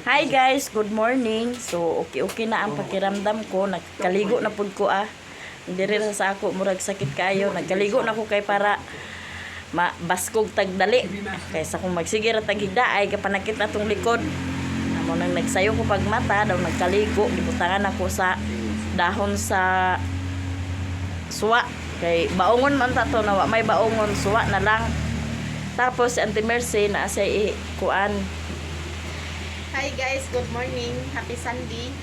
Hi guys, good morning. So okay na ang pakiramdam ko. Nagkaligo na pud ko Diri sa ako murag sakit kayo. Nagkaligo na ko kay para baskog tagdali. Kaysa kung magsige ra taghidaay kapanakit na tong likod. Amo nang nagsayo ko pag mata daw nagkaligo, gibutangan ako sa dahon sa suwa. Kay baongon man ta to na may baongon, suwa na lang. Tapos si Auntie Mercy na sa kuan. Hi guys, good morning. Happy Sunday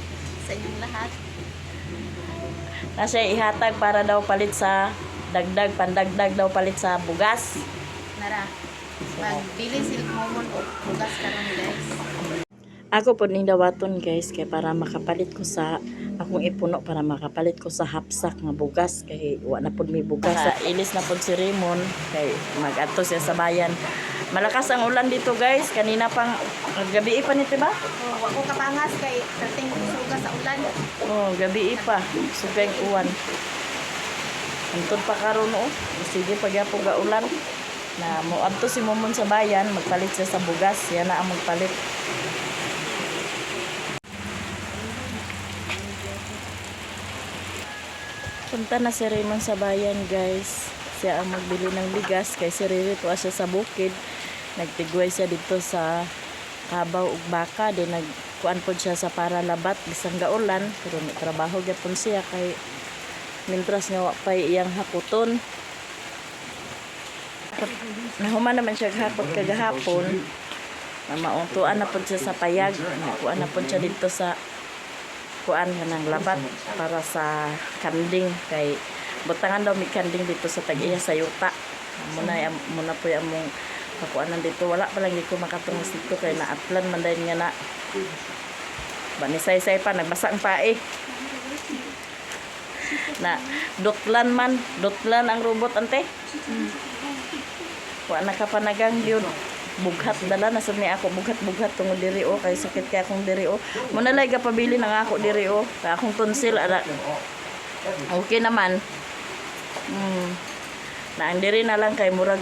sa inyong lahat. Nasa ihatag para daw palit sa pandagdag daw palit sa bugas. Nara, magbili sila momon o bugas karon guys. Ako po ning dawaton guys kay para makapalit ko sa akong ipuno para makapalit ko sa hapsak nga bugas kay wa na pud may bugas. Ilis na pud si Raymond kay mag-adto siya sa bayan. Malakas ang ulan dito guys, kanina pang gabi pa nito ba? Oh, wa ko kapangas kay dating suga sa ulan. Oh, gabi pa. Sugay uwan. Antod pa karon sige pagyapo ga ulan. Na mo adto si Momon sa bayan, magpalit siya sa bugas, yan na ang magpalit. Punta na si Raymond sa bayan guys. Siya ang magbili ng bigas kay si Riri tuwa siya sa bukid. Nagtigway siya dito sa Kabaw ug Baka, din nagkuan pod siya sa para labat bisang gaulan, pero may trabaho gyapon siya kay mintras nga wa pay iyang hakuton. Nahuman naman siya hapot kagahapon. Mauntuan na pod siya sa payag, nakuan na pod siya dito sa kuan ng labat para sa kanding kay butangan daw may kanding dito sa tag-iya sa yuta. Muna po yung among kakuanan dito. Wala pa lang di ko makatungos dito kay naatlan man dahil nga na banisay-say pa, nagbasa ang pae. Na dutlan ang robot ante. Wa nakapanagang yun. Bughat dala na ni ako bughat tungod diri kay sakit kay akong diri muna lay gapabili nang ako diri kay akong tonsil ara okay naman na ang diri na lang kay murag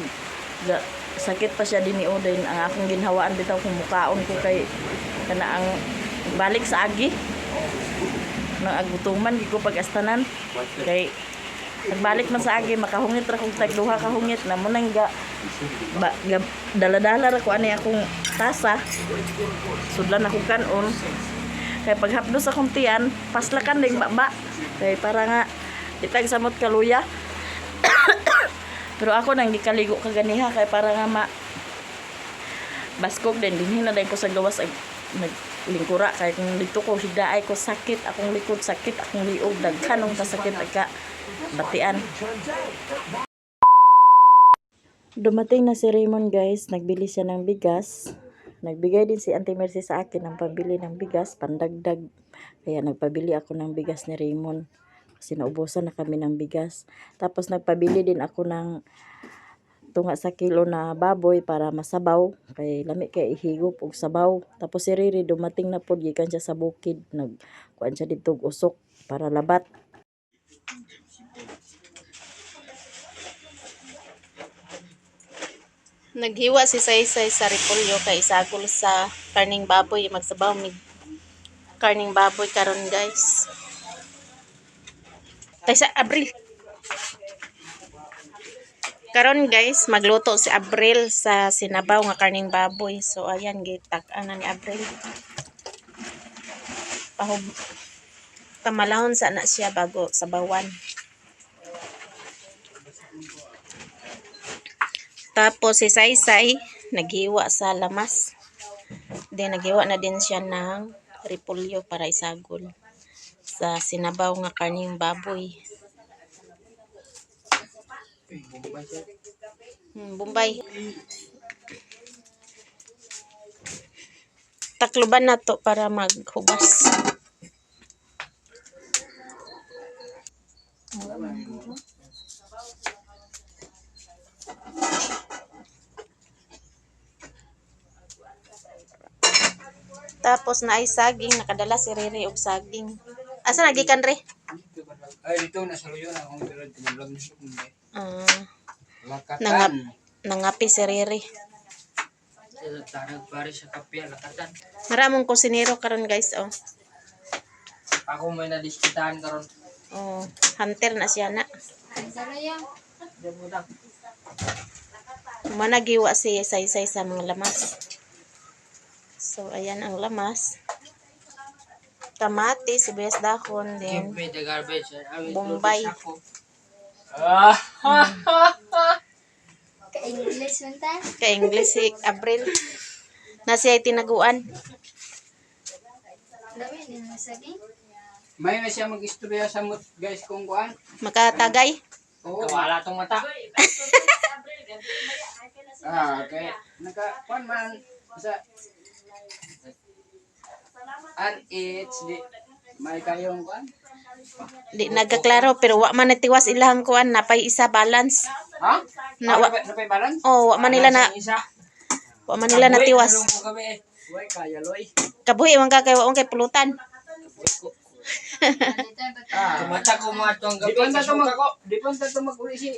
sakit pa siya dinhi din ang akong ginhawaan bitaw kung mukaon ko kay kana ang balik sa agi nang agutuman gi ko pag-astanan kay nagbalik man sa agi makahungit ra kog tagduha ka hungit na mo nang dala-dala ra ko ani akong tasa sudlan ako kanon kay paghapdos akong tiyan paslakan ding baba kay para nga itag samot kaluya pero ako nang gikaligo kaganiha kay para nga baskog din dinhi na dai ko sa gawas naglingkura kay kung dito ko hidaay ko sakit akong likod sakit akong liog daghanong kasakit agka batian. Dumating na si Raymond guys, nagbili siya ng bigas. Nagbigay din si Auntie Mercy sa akin ng pabili ng bigas, pandagdag. Kaya nagpabili ako ng bigas ni Raymond. Kasi naubusan na kami ng bigas. Tapos nagpabili din ako ng tunga sa kilo na baboy para masabaw. Kay lami kay ihigop og sabaw. Tapos si Riri dumating na pod gikan siya sa bukid. Nagkuan siya dito usok para labat. Naghiwa si Saysay sa repolyo kay isagol sa karning baboy, magsabaw mig karning baboy karon guys. Tay sa Abril. Karon guys, magluto si Abril sa sinabaw nga karning baboy. So ayan gitak-an na ni Abril. Pamalahon sa na siya bago sabawan. Tapos si Saysay naghiwa sa lamas. Then naghiwa na din siya ng repolyo para isagol sa sinabaw nga karning baboy. Bombay. Takluban na to para maghubas. Tapos na ay saging, nakadala si Riri og saging. Asa nagikan re? Ay, dito nasa luyo na akong tinablang nito. Nangap, nangapi si Riri. Tarag pare sa kapya, lakatan. Maramong kusinero karon guys, oh. Ako may nadiskitahan karon. Oh, hunter na siya na. Diyan mo lang. Managiwa si Saysay sa mga lamas. So, ayan ang lamas. Kamatis, sibuyas dahon, Give din me the garbage and I will Bombay. throw this ako. Ah! Ka-English man ta. ka-English si April. Na siya tinaguan. Dami din na saging. May na siya mag-istorya sa mut, guys, kung kuan. Makatagay. Oo. Kawala tong mata. Okay. Kuan man sa RH di may kayong kuan. Di nagaklaro pero wa man natiwas ilahang kuan napay isa balance. Ha? Na wa, Napay balance? oh, wa man nila na wa man nila natiwas. Uy, kaya loy. Kabuhi man ka kay wa kay pulutan. Kumata ko mo atong gabi. Di pa to mag-uli si.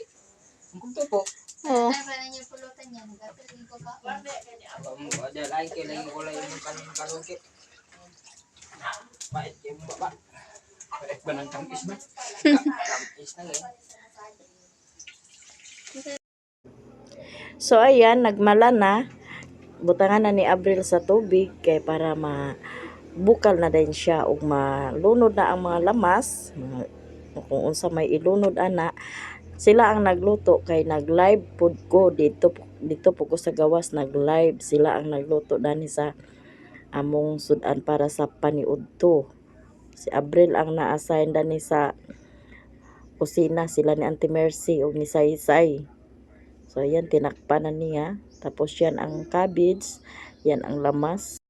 Kung to po. Oh. Ay, pa ninyo pulutan yan. Gapil ko ka. Ada lain ke lagi ko lang yung kanon ke. Pait ke baba. Pait banang kampis ba? Kampis na eh. So ayan, nagmala na. Butangan na ni Abril sa tubig kay para bukal na din siya ug malunod na ang mga lamas. Kung unsa may ilunod ana, sila ang nagluto kay nag-live pod ko dito po ko sa gawas, nag-live sila ang nagluto dani sa among sudan para sa paniudto. Si Abril ang na-assign dani sa kusina, sila ni Auntie Mercy ug ni Saysay. So ayan, tinakpan na niya. Tapos yan ang cabbage, yan ang lamas.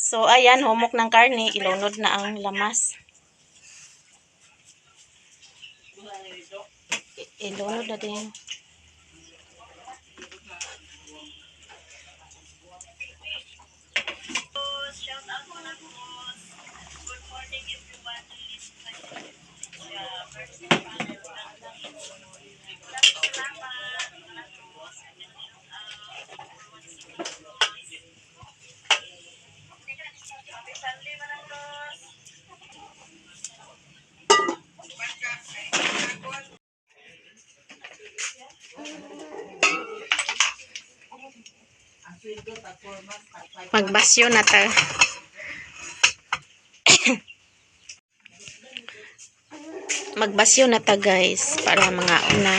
So, ayan, humok ng karne, ilunod na ang lamas. Ilunod na din. Magbasyo na ta. Magbasyo na ta guys para mga una.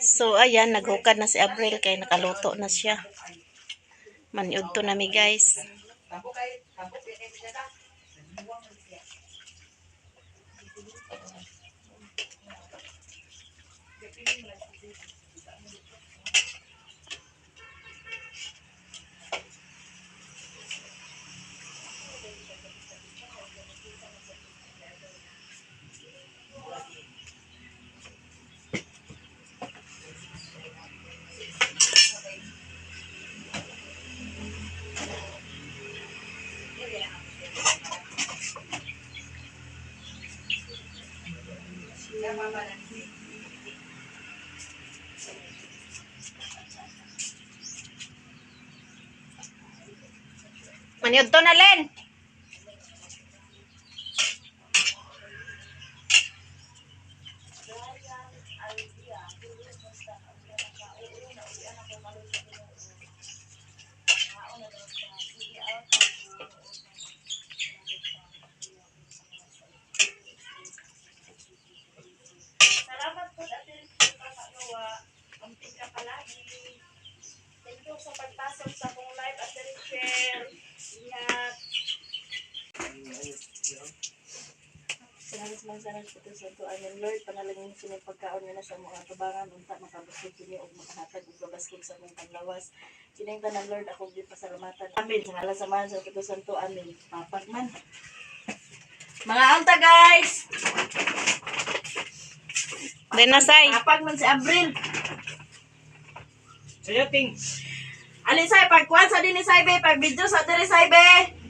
So, ayan, naghukad na si Abril kay nakaluto na siya. Maniud to nami guys. Maniud to na, Len. Salamat po dati sa pagkagawa. Amping ka palagi. Thank you sa pagpasok sa akong live at share. Ingat. Salamat sa ito sa ito. Amen, Lord. Panalangin sila pagkaon nila sa mga tubangan. Unta makabusog kini o makahatag o kabaskog sa mga panlawas. Kinengta na, Lord, ako di pasalamatan. Amen. Sa ngalan sa mahal sa ito santo. Amen. Papak man. Mga anta, guys! Then na, Say. Papak man si Abril. Sayo, ting. Alin, Say, pagkuhan sa din ni Saybe. Pag video sa din ni Saybe.